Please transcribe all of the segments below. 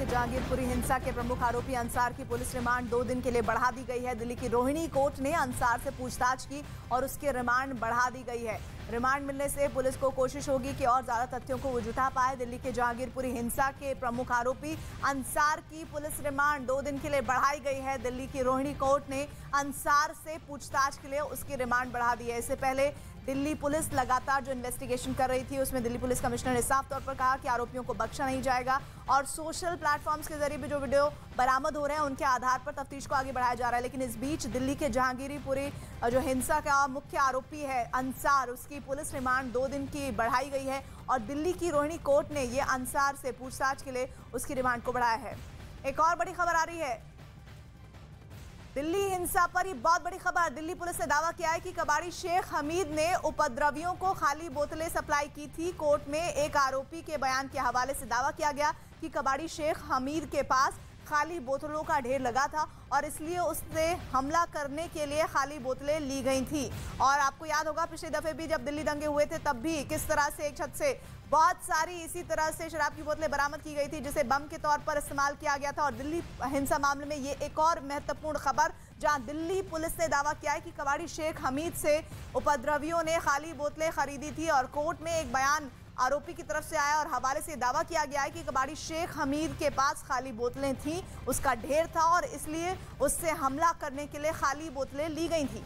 के जहांगीरपुरी हिंसा के प्रमुख आरोपी अंसार की पुलिस रिमांड 2 दिन के लिए बढ़ा दी गई है। दिल्ली की रोहिणी कोर्ट ने अंसार से पूछताछ की और उसकी रिमांड बढ़ा दी गई है। रिमांड मिलने से पुलिस को कोशिश होगी कि और ज्यादा तथ्यों को वो जुटा पाए। दिल्ली के जहांगीरपुरी हिंसा के प्रमुख आरोपी अंसार की पुलिस रिमांड 2 दिन के लिए बढ़ाई गई है। दिल्ली की रोहिणी कोर्ट ने अंसार से पूछताछ के लिए उसकी रिमांड बढ़ा दी है। इससे पहले दिल्ली पुलिस लगातार जो इन्वेस्टिगेशन कर रही थी उसमें दिल्ली पुलिस कमिश्नर ने साफ तौर पर कहा कि आरोपियों को बख्शा नहीं जाएगा और सोशल प्लेटफॉर्म्स के जरिए भी जो वीडियो बरामद हो रहे हैं उनके आधार पर तफ्तीश को आगे बढ़ाया जा रहा है। लेकिन इस बीच दिल्ली के जहांगीरपुरी जो हिंसा का मुख्य आरोपी है अंसार, उसकी पुलिस रिमांड 2 दिन की बढ़ाई गई है और दिल्ली की रोहिणी कोर्ट ने ये अंसार से पूछताछ के लिए उसकी रिमांड को बढ़ाया है। एक और बड़ी खबर आ रही है दिल्ली हिंसा पर, ये बहुत बड़ी खबर। दिल्ली पुलिस ने दावा किया है कि कबाड़ी शेख हमीद ने उपद्रवियों को खाली बोतलें सप्लाई की थी। कोर्ट में एक आरोपी के बयान के हवाले से दावा किया गया कि कबाड़ी शेख हमीद के पास खाली बोतलों का ढेर लगा था और इसलिए उसने हमला करने के लिए खाली बोतलें ली गई थी। और आपको याद होगा पिछले दफे भी जब दिल्ली दंगे हुए थे तब भी किस तरह से एक छत से बहुत सारी इसी तरह से शराब की बोतलें बरामद की गई थी जिसे बम के तौर पर इस्तेमाल किया गया था। और दिल्ली हिंसा मामले में ये एक और महत्वपूर्ण खबर जहां दिल्ली पुलिस ने दावा किया है कि कबाड़ी शेख हमीद से उपद्रवियों ने खाली बोतलें खरीदी थी और कोर्ट में एक बयान आरोपी की तरफ से आया और हवाले से दावा किया गया है कि कबाड़ी शेख हमीद के पास खाली बोतलें थीं, उसका ढेर था और इसलिए उससे हमला करने के लिए खाली बोतलें ली गई थी।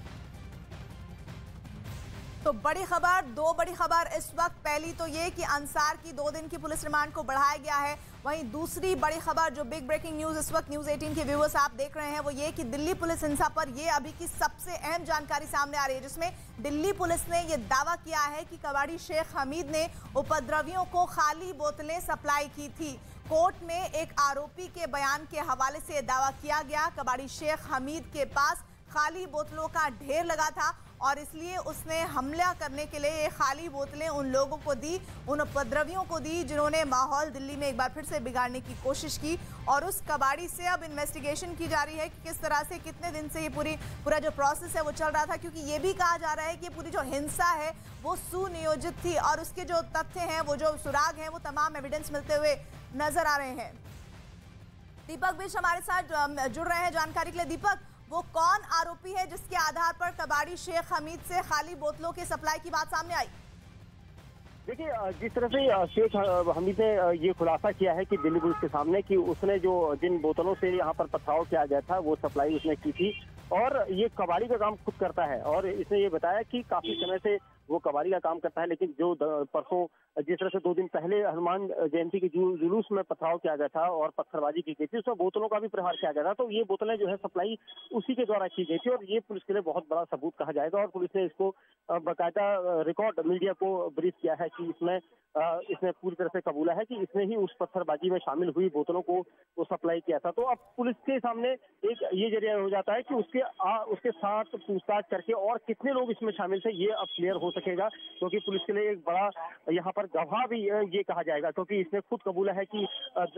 तो बड़ी खबर, 2 बड़ी खबर इस वक्त। पहली तो ये कि अंसार की 2 दिन की पुलिस रिमांड को बढ़ाया गया है। वहीं दूसरी बड़ी खबर जो बिग ब्रेकिंग न्यूज इस वक्त न्यूज़ 18 के व्यूअर्स आप देख रहे हैं वो ये कि दिल्ली पुलिस हिंसा पर ये अभी की सबसे अहम जानकारी सामने आ रही है जिसमें दिल्ली पुलिस ने ये दावा किया है कि कबाड़ी शेख हमीद ने उपद्रवियों को खाली बोतलें सप्लाई की थी। कोर्ट में एक आरोपी के बयान के हवाले से दावा किया गया कबाड़ी शेख हमीद के पास खाली बोतलों का ढेर लगा था और इसलिए उसने हमला करने के लिए ये खाली बोतलें उन लोगों को दी, उन उपद्रवियों को दी जिन्होंने माहौल दिल्ली में एक बार फिर से बिगाड़ने की कोशिश की। और उस कबाड़ी से अब इन्वेस्टिगेशन की जा रही है कि किस तरह से कितने दिन से ये पूरा जो प्रोसेस है वो चल रहा था, क्योंकि ये भी कहा जा रहा है कि पूरी जो हिंसा है वो सुनियोजित थी और उसके जो तथ्य हैं, वो जो सुराग हैं, वो तमाम एविडेंस मिलते हुए नजर आ रहे हैं। दीपक बिश हमारे साथ जुड़ रहे हैं जानकारी के लिए। दीपक, वो कौन आरोपी है जिसके आधार पर कबाड़ी शेख हमीद से खाली बोतलों के सप्लाई की बात सामने आई? देखिए, जिस तरह से शेख हमीद ने ये खुलासा किया है कि दिल्ली पुलिस के सामने कि उसने जो जिन बोतलों से यहाँ पर पथराव किया गया था वो सप्लाई उसने की थी और ये कबाड़ी का काम खुद करता है। और इसने ये बताया कि काफी समय से वो कबाड़ी का काम करता है, लेकिन जो परसों जिस तरह से 2 दिन पहले हनुमान जयंती के जुलूस में पथराव किया गया था और पत्थरबाजी की गई थी, उसमें बोतलों का भी प्रहार किया गया था, तो ये बोतलें जो है सप्लाई उसी के द्वारा की गई थी और ये पुलिस के लिए बहुत बड़ा सबूत कहा जाएगा। और पुलिस ने इसको बाकायदा रिकॉर्ड मीडिया को ब्रीफ किया है कि इसने पूरी तरह से कबूला है कि इसने ही उस पत्थरबाजी में शामिल हुई बोतलों को वो सप्लाई किया था। तो अब पुलिस के सामने एक ये जरिया हो जाता है कि उसके साथ पूछताछ करके और कितने लोग इसमें शामिल थे ये अब क्लियर हो सकेगा, क्योंकि पुलिस के लिए एक बड़ा यहाँ पर गवाह भी ये कहा जाएगा, क्योंकि इसने खुद कबूला है कि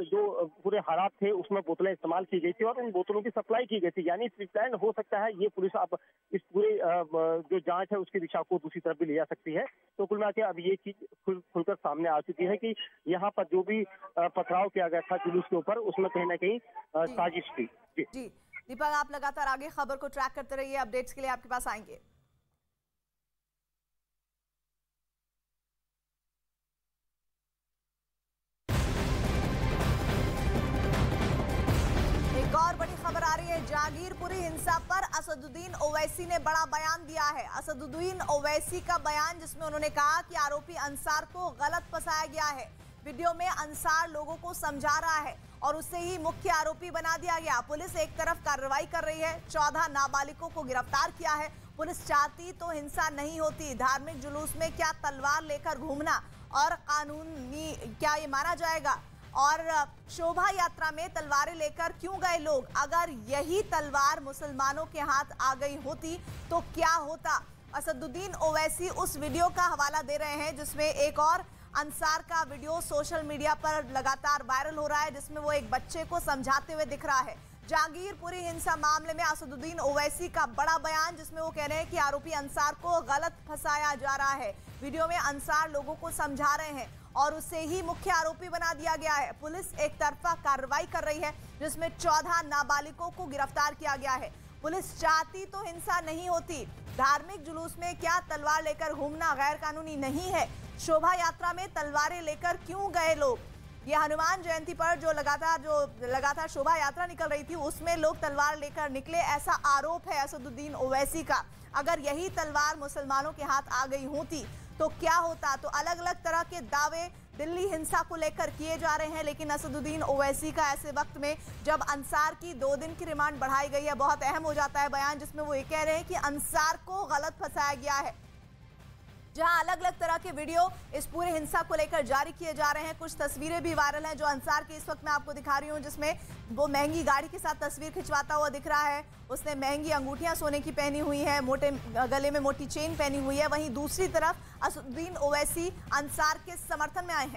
जो पूरे हालात थे उसमें बोतलें इस्तेमाल की गई थी और उन बोतलों की सप्लाई की गई थी। यानी प्रिटेंड हो सकता है ये पुलिस अब इस पूरे जो जांच है उसकी दिशा को दूसरी तरफ भी ले जा सकती है। तो कुल मिला के अब ये चीज खुलकर सामने आ चुकी है कि यहाँ पर जो भी पथराव किया गया था जुलूस के ऊपर उसमें कहीं ना कहीं साजिश थी। जी दीपक, आप लगातार आगे खबर को ट्रैक करते रहिए, अपडेट्स के लिए आपके पास आएंगे। एक और बड़ी खबर आ रही है जहांगीरपुरी हिंसा पर असदुद्दीन ओवैसी ने बड़ा बयान दिया है। असदुद्दीन ओवैसी का बयान जिसमें उन्होंने कहा कि आरोपी अंसार को गलत फंसाया गया है। वीडियो में अंसार लोगों को समझा रहा है और उसे ही मुख्य आरोपी बना दिया गया। पुलिस एक तरफ कार्रवाई कर रही है, 14 नाबालिगों को गिरफ्तार किया है। पुलिस चाहती तो हिंसा नहीं होती। धार्मिक जुलूस में क्या तलवार लेकर घूमना और कानूनी क्या ये माना जाएगा? और शोभा यात्रा में तलवारें लेकर क्यों गए लोग? अगर यही तलवार मुसलमानों के हाथ आ गई होती तो क्या होता? असदुद्दीन ओवैसी उस वीडियो का हवाला दे रहे हैं जिसमें एक और अंसार का वीडियो सोशल मीडिया पर लगातार वायरल हो रहा है, जिसमें वो एक बच्चे को समझाते हुए दिख रहा है। जहांगीरपुरी हिंसा मामले में असदुद्दीन ओवैसी का बड़ा बयान जिसमें वो कह रहे हैं कि आरोपी अंसार को गलत फंसाया जा रहा है। वीडियो में अंसार लोगों को समझा रहे हैं और उसे ही मुख्य आरोपी बना दिया गया है। पुलिस एक तरफा कार्रवाई कर रही है जिसमें 14 नाबालिगों को गिरफ्तार किया गया है। पुलिस चाहती तो हिंसा नहीं होती। धार्मिक जुलूस में क्या तलवार लेकर घूमना गैर कानूनी नहीं है? शोभा यात्रा में तलवारें लेकर क्यों गए लोग? ये हनुमान जयंती पर जो लगातार शोभा यात्रा निकल रही थी उसमें लोग तलवार लेकर निकले, ऐसा आरोप है असदुद्दीन ओवैसी का। अगर यही तलवार मुसलमानों के हाथ आ गई होती तो क्या होता? तो अलग अलग तरह के दावे दिल्ली हिंसा को लेकर किए जा रहे हैं, लेकिन असदुद्दीन ओवैसी का ऐसे वक्त में जब अंसार की 2 दिन की रिमांड बढ़ाई गई है, बहुत अहम हो जाता है बयान जिसमें वो ये कह रहे हैं कि अंसार को गलत फंसाया गया है। जहां अलग अलग तरह के वीडियो इस पूरे हिंसा को लेकर जारी किए जा रहे हैं। कुछ तस्वीरें भी वायरल हैं जो अंसार की इस वक्त मैं आपको दिखा रही हूं, जिसमें वो महंगी गाड़ी के साथ तस्वीर खिंचवाता हुआ दिख रहा है। उसने महंगी अंगूठियां सोने की पहनी हुई है, मोटे गले में मोटी चेन पहनी हुई है। वहीं दूसरी तरफ असदुद्दीन ओवैसी अंसार के समर्थन में आए हैं।